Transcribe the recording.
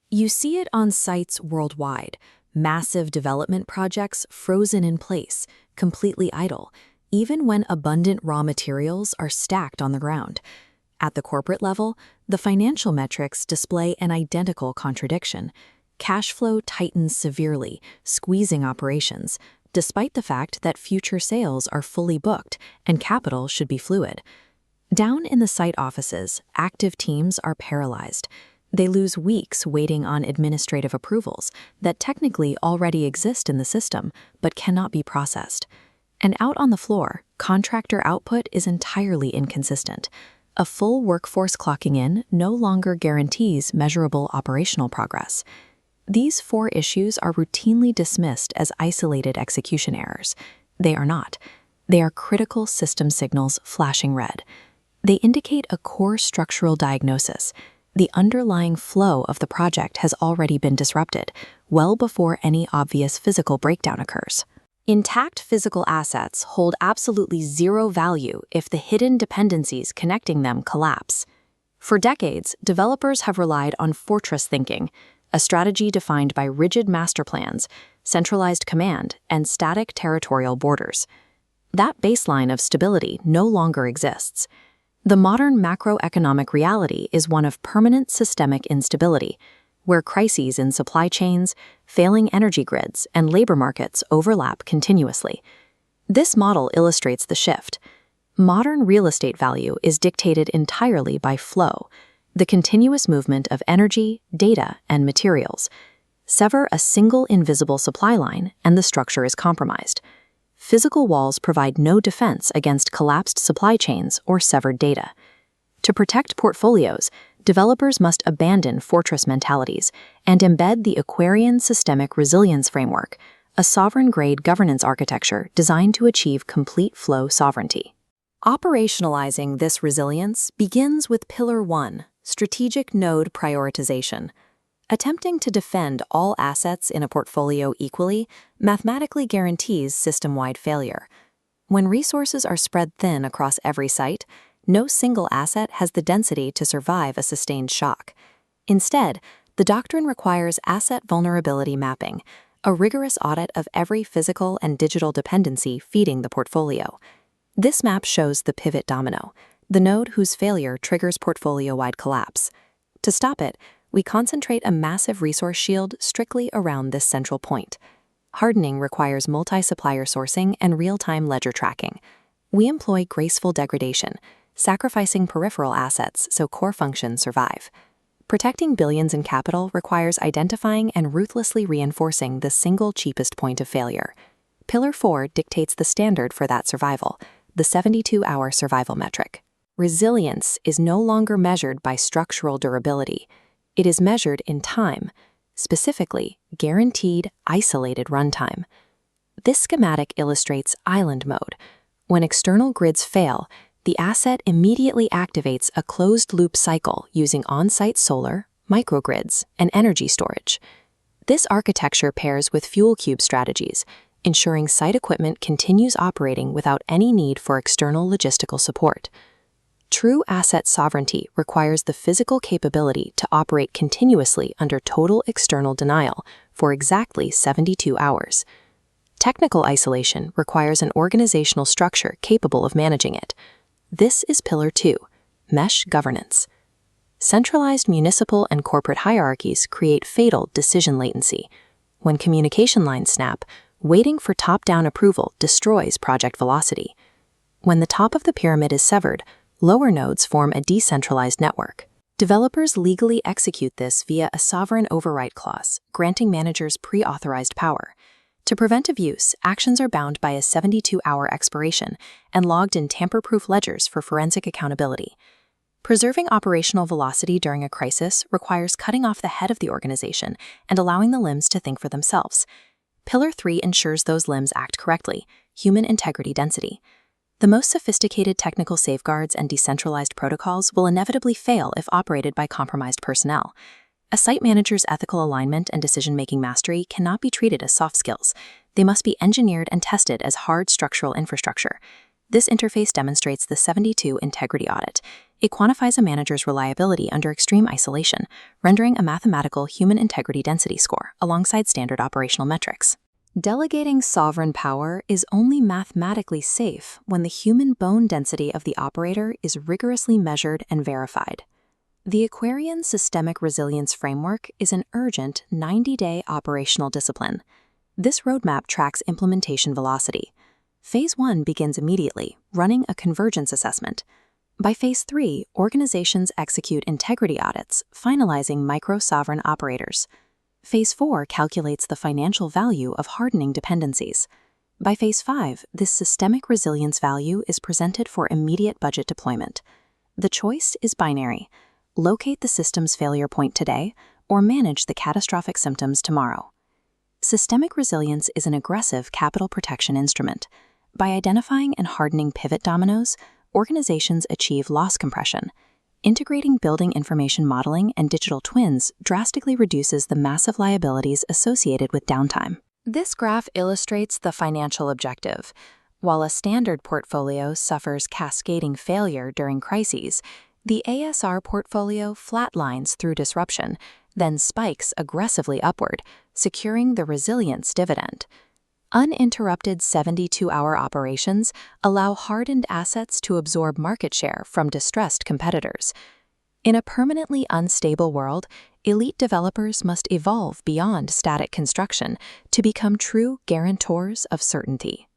You see it on sites worldwide, massive development projects frozen in place, completely idle, even when abundant raw materials are stacked on the ground. At the corporate level, the financial metrics display an identical contradiction. Cash flow tightens severely, squeezing operations, despite the fact that future sales are fully booked and capital should be fluid. Down in the site offices, active teams are paralyzed. They lose weeks waiting on administrative approvals that technically already exist in the system but cannot be processed. And out on the floor, contractor output is entirely inconsistent. A full workforce clocking in no longer guarantees measurable operational progress. These four issues are routinely dismissed as isolated execution errors. They are not. They are critical system signals flashing red. They indicate a core structural diagnosis. The underlying flow of the project has already been disrupted, well before any obvious physical breakdown occurs. Intact physical assets hold absolutely zero value if the hidden dependencies connecting them collapse. For decades, developers have relied on fortress thinking, a strategy defined by rigid master plans, centralized command, and static territorial borders. That baseline of stability no longer exists. The modern macroeconomic reality is one of permanent systemic instability, where crises in supply chains, failing energy grids, and labor markets overlap continuously. This model illustrates the shift. Modern real estate value is dictated entirely by flow, the continuous movement of energy, data, and materials. Sever a single invisible supply line, and the structure is compromised. Physical walls provide no defense against collapsed supply chains or severed data. To protect portfolios, developers must abandon fortress mentalities and embed the Aquarian Systemic Resilience Framework, a sovereign-grade governance architecture designed to achieve complete flow sovereignty. Operationalizing this resilience begins with Pillar 1, Strategic Node Prioritization. Attempting to defend all assets in a portfolio equally mathematically guarantees system-wide failure. When resources are spread thin across every site, no single asset has the density to survive a sustained shock. Instead, the doctrine requires asset vulnerability mapping, a rigorous audit of every physical and digital dependency feeding the portfolio. This map shows the pivot domino, the node whose failure triggers portfolio-wide collapse. To stop it, we concentrate a massive resource shield strictly around this central point. Hardening requires multi-supplier sourcing and real-time ledger tracking. We employ graceful degradation, sacrificing peripheral assets so core functions survive. Protecting billions in capital requires identifying and ruthlessly reinforcing the single cheapest point of failure. Pillar 4 dictates the standard for that survival, the 72-hour survival metric. Resilience is no longer measured by structural durability. It is measured in time, specifically guaranteed isolated runtime. This schematic illustrates island mode. When external grids fail, the asset immediately activates a closed-loop cycle using on-site solar, microgrids, and energy storage. This architecture pairs with fuel cube strategies, ensuring site equipment continues operating without any need for external logistical support. True asset sovereignty requires the physical capability to operate continuously under total external denial for exactly 72 hours. Technical isolation requires an organizational structure capable of managing it. This is Pillar 2, Mesh Governance. Centralized municipal and corporate hierarchies create fatal decision latency. When communication lines snap, waiting for top-down approval destroys project velocity. When the top of the pyramid is severed, lower nodes form a decentralized network. Developers legally execute this via a sovereign override clause, granting managers pre-authorized power. To prevent abuse, actions are bound by a 72-hour expiration and logged in tamper-proof ledgers for forensic accountability. Preserving operational velocity during a crisis requires cutting off the head of the organization and allowing the limbs to think for themselves. Pillar 3 ensures those limbs act correctly, human integrity density. The most sophisticated technical safeguards and decentralized protocols will inevitably fail if operated by compromised personnel. A site manager's ethical alignment and decision-making mastery cannot be treated as soft skills. They must be engineered and tested as hard structural infrastructure. This interface demonstrates the 72 integrity audit. It quantifies a manager's reliability under extreme isolation, rendering a mathematical human integrity density score alongside standard operational metrics. Delegating sovereign power is only mathematically safe when the human bone density of the operator is rigorously measured and verified. The Aquarian Systemic Resilience Framework is an urgent 90-day operational discipline. This roadmap tracks implementation velocity. Phase 1 begins immediately, running a convergence assessment. By Phase 3, organizations execute integrity audits, finalizing micro-sovereign operators. Phase 4 calculates the financial value of hardening dependencies. By Phase 5, this systemic resilience value is presented for immediate budget deployment. The choice is binary: locate the system's failure point today or manage the catastrophic symptoms tomorrow. Systemic resilience is an aggressive capital protection instrument. By identifying and hardening pivot dominoes, organizations achieve loss compression. Integrating building information modeling and digital twins drastically reduces the massive liabilities associated with downtime. This graph illustrates the financial objective. While a standard portfolio suffers cascading failure during crises, the ASR portfolio flatlines through disruption, then spikes aggressively upward, securing the resilience dividend. Uninterrupted 72-hour operations allow hardened assets to absorb market share from distressed competitors. In a permanently unstable world, elite developers must evolve beyond static construction to become true guarantors of certainty.